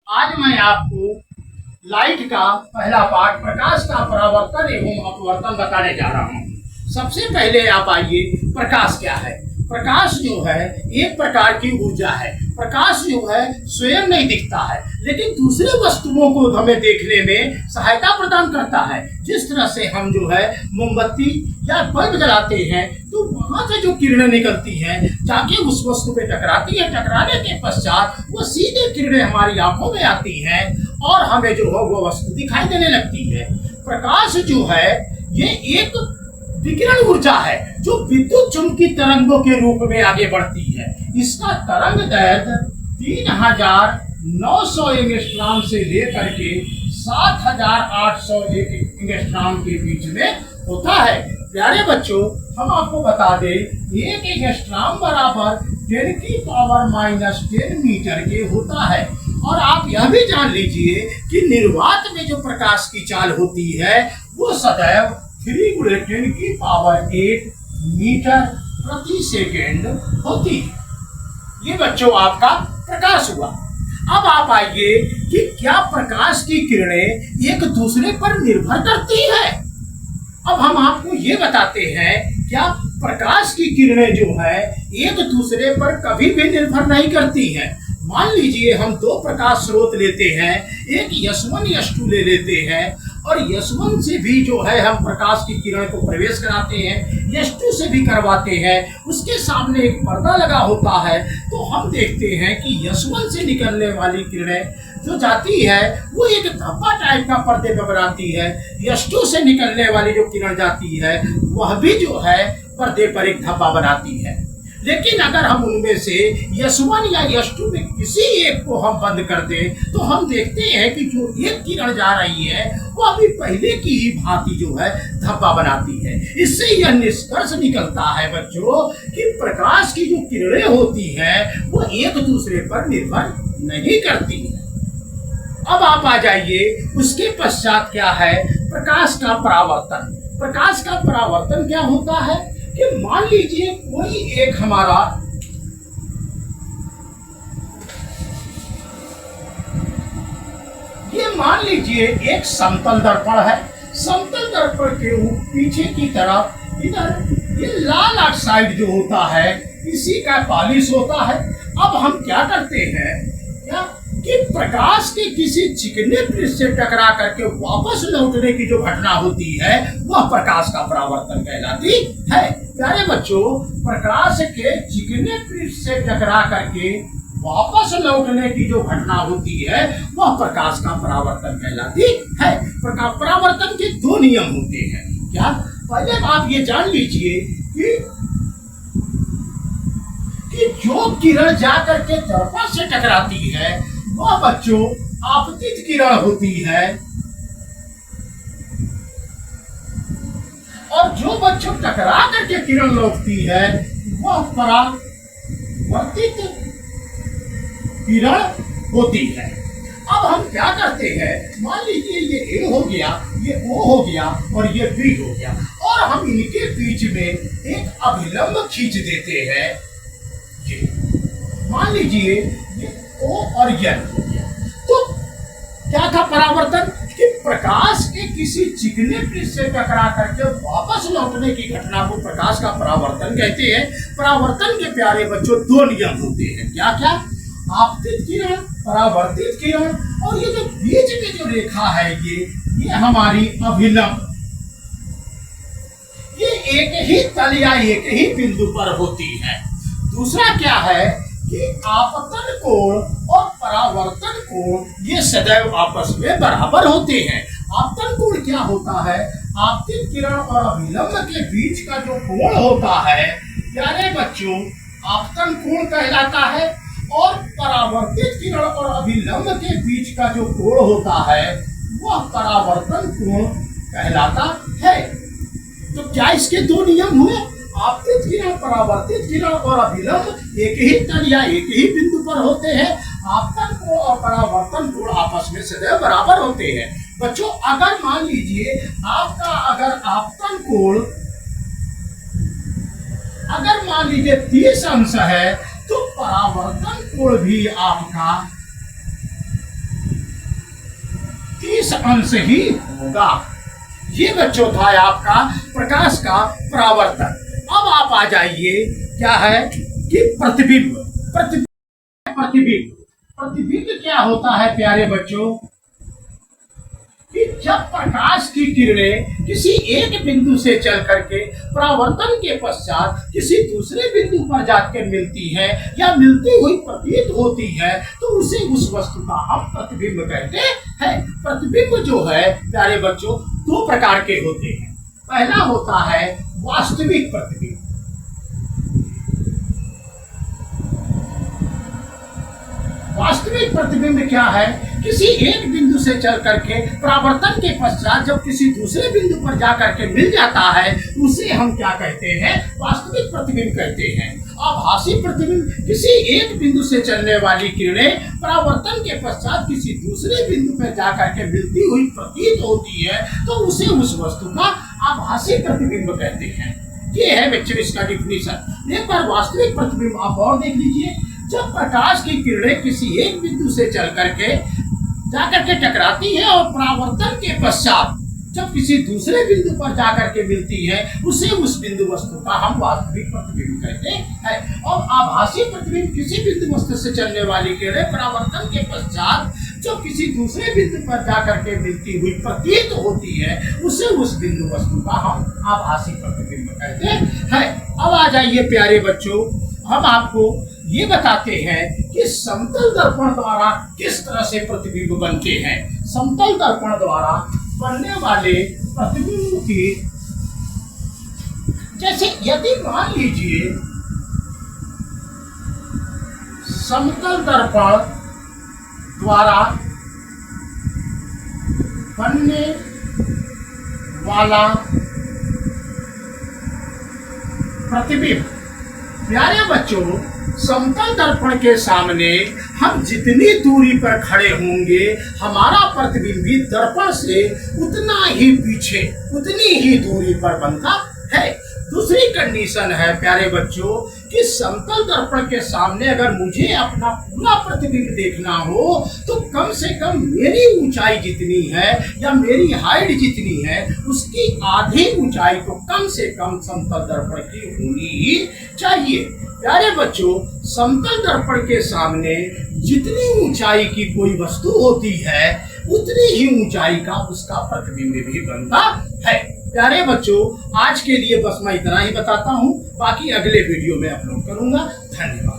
आज मैं आपको लाइट का पहला पार्ट प्रकाश का परावर्तन एवं अपवर्तन बताने जा रहा हूँ। सबसे पहले आप आइए, प्रकाश क्या है। प्रकाश जो है एक प्रकार की ऊर्जा है। प्रकाश जो है स्वयं नहीं दिखता है, लेकिन दूसरे वस्तुओं को हमें देखने में सहायता प्रदान करता है। जिस तरह से हम जो है मोमबत्ती या बल्ब जलाते हैं तो वहां से जो किरणें निकलती हैं जाके उस वस्तु पे टकराती है। टकराने के पश्चात वो सीधे किरणें हमारी आंखों में आती हैं और हमें जो है वो वस्तु दिखाई देने लगती है। प्रकाश जो है ये एक विकिरण ऊर्जा है जो विद्युत चुंबकीय तरंगों के रूप में आगे बढ़ती है। इसका तरंग दैर्घ्य 3900 एंगस्ट्रॉम से लेकर के 7800 एंगस्ट्रॉम के बीच में होता है। प्यारे बच्चों, हम आपको बता दें एक एंगस्ट्रॉम बराबर 10⁻⁻10 मीटर के होता है। और आप यह भी जान लीजिए कि निर्वात में जो प्रकाश की चाल होती है वो सदैव 3×10⁸ मीटर प्रति सेकेंड होती है। ये बच्चों आपका प्रकाश हुआ। अब आप आइए कि क्या प्रकाश की किरणें एक दूसरे पर निर्भर करती है। अब हम आपको ये बताते हैं क्या प्रकाश की किरणें जो है एक दूसरे पर कभी भी निर्भर नहीं करती हैं। मान लीजिए हम दो प्रकाश स्रोत लेते हैं, एक S1 S2 ले लेते हैं और S1 से भी जो है हम प्रकाश की किरण को प्रवेश कराते हैं, S2 से भी करवाते हैं। उसके सामने एक पर्दा लगा होता है तो हम देखते हैं कि S1 से निकलने वाली किरणें जो जाती है वो एक धब्बा टाइप का पर्दे पर बनाती है। S2 से निकलने वाली जो किरण जाती है वह भी जो है पर्दे पर एक धब्बा बनाती है। लेकिन अगर हम उनमें से S1 या S2 में किसी एक को हम बंद कर दें तो हम देखते हैं कि जो एक किरण जा रही है वो अभी पहले की ही भांति जो है धब्बा बनाती है। इससे यह निष्कर्ष निकलता है बच्चों कि प्रकाश की जो किरणें होती हैं वो एक दूसरे पर निर्भर नहीं करती है। अब आप आ जाइए, उसके पश्चात क्या है प्रकाश का परावर्तन। प्रकाश का परावर्तन क्या होता है कि मान लीजिए कोई एक हमारा मान लीजिए एक समतल दर्पण है। समतल दर्पण के पीछे की तरफ इधर ये लाल ऑक्साइड जो होता है इसी का पॉलिश होता है। अब हम क्या करते हैं क्या कि प्रकाश के किसी चिकने पृष्ठ से टकरा करके वापस लौटने की जो घटना होती है वह प्रकाश का परावर्तन कहलाती है। प्यारे बच्चों, प्रकाश के चिकने पृष्ठ से टकरा करके वापस लौटने की जो घटना होती है वह प्रकाश का परावर्तन कहलाती है। प्रकाश परावर्तन के दो नियम होते हैं। क्या? पहले आप ये जान लीजिए कि जो किरण जाकर के दर्पण से टकराती है वह बच्चों आपतित किरण होती है और जो बच्चों टकरा करके किरण लौटती है वह परावर्तित किरण होती है। अब हम क्या करते हैं, मान लीजिए ये A हो गया, ये O हो गया और ये B हो गया और हम इनके बीच में एक अभिलंब खींच देते हैं। मान लीजिए ये O और N हो गया। तो क्या था परावर्तन कि प्रकाश के किसी चिकने पृष्ठ से टकरा करके वापस लौटने की घटना को प्रकाश का परावर्तन कहते हैं। परावर्तन के प्यारे बच्चों दो नियम होते हैं। क्या क्या? आपतित किरण, परावर्तित किरण और ये जो बीच में जो रेखा है ये हमारी अभिलंब, ये एक ही तल या एक ही बिंदु पर होती है। दूसरा क्या है कि आपतन कोण और परावर्तन कोण ये सदैव आपस में बराबर होते हैं। आपतन कोण क्या होता है? आपतित किरण और अभिलंब के बीच का जो कोण होता है प्यारे बच्चों आपतन कोण कहलाता है और परावर्तित किरण और अभिलंब के बीच का जो कोण होता है वह परावर्तन कोण कहलाता है। तो क्या इसके दो नियम हुए? आपतित किरण, परावर्तित किरण और अभिलंब एक ही तल या एक ही बिंदु पर होते हैं। आपतन कोण और परावर्तन कोण आपस में सदैव बराबर होते हैं। बच्चों, अगर मान लीजिए आपका अगर आपतन कोण अगर मान लीजिए 30 अंश है तो परावर्तन कोण भी आपका इस अंश ही होगा। ये बच्चों था आपका प्रकाश का परावर्तन। अब आप आ जाइए क्या है कि प्रतिबिंब। प्रतिबिंब प्रतिबिंब प्रतिबिंब क्या होता है प्यारे बच्चों कि जब प्रकाश की किरणें किसी एक बिंदु से चल करके परावर्तन के पश्चात किसी दूसरे बिंदु पर जाकर मिलती है या मिलती हुई प्रतीत होती है तो उसे उस वस्तु का हम प्रतिबिंब कहते हैं। प्रतिबिंब जो है प्यारे बच्चों दो प्रकार के होते हैं। पहला होता है वास्तविक प्रतिबिंब। वास्तविक प्रतिबिंब क्या है? किसी एक बिंदु से चल करके परावर्तन के पश्चात जब किसी दूसरे बिंदु पर जाकर के मिल जाता है उसे हम क्या कहते हैं? वास्तविक प्रतिबिंब कहते हैं। आभासी प्रतिबिंब किसी एक बिंदु से चलने वाली किरणें परावर्तन के पश्चात किसी दूसरे बिंदु पर जाकर के मिलती हुई प्रतीत होती है तो उसे उस वस्तु का आभासी प्रतिबिंब कहते हैं। ये है बच्चों इसका डिफिनीशन। एक बार वास्तविक प्रतिबिंब आप और देख लीजिए। जब प्रकाश की किरणें किसी एक बिंदु से चल करके जाकर के टकराती है और परावर्तन के पश्चात जब किसी दूसरे बिंदु पर जाकर के मिलती है उसे उस बिंदु वस्तु का हम वास्तविक प्रतिबिंब कहते हैं। और आभासी प्रतिबिंब किसी बिंदु वस्तु से चलने वाली किरणें परावर्तन के पश्चात जब किसी दूसरे बिंदु पर जाकर के मिलती हुई प्रतीत होती है उसे उस बिंदु वस्तु का हम आभासी प्रतिबिंब कहते हैं। अब आ जाइए प्यारे बच्चों, हम आपको ये बताते हैं कि समतल दर्पण द्वारा किस तरह से प्रतिबिंब बनते हैं। समतल दर्पण द्वारा बनने वाले प्रतिबिंब की, जैसे यदि मान लीजिए समतल दर्पण द्वारा बनने वाला प्रतिबिंब, प्यारे बच्चों समतल दर्पण के सामने हम जितनी दूरी पर खड़े होंगे हमारा प्रतिबिंब भी दर्पण से उतना ही पीछे उतनी ही दूरी पर बनता है। दूसरी कंडीशन है प्यारे बच्चों कि समतल दर्पण के सामने अगर मुझे अपना पूरा प्रतिबिंब देखना हो तो कम से कम मेरी ऊंचाई जितनी है या मेरी हाइट जितनी है उसकी आधी ऊंचाई तो कम से कम समतल दर्पण की होनी ही चाहिए। प्यारे बच्चों समतल दर्पण के सामने जितनी ऊंचाई की कोई वस्तु होती है उतनी ही ऊंचाई का उसका प्रतिबिंब भी बनता है। प्यारे बच्चों आज के लिए बस मैं इतना ही बताता हूँ, बाकी अगले वीडियो में अपलोड करूंगा। धन्यवाद।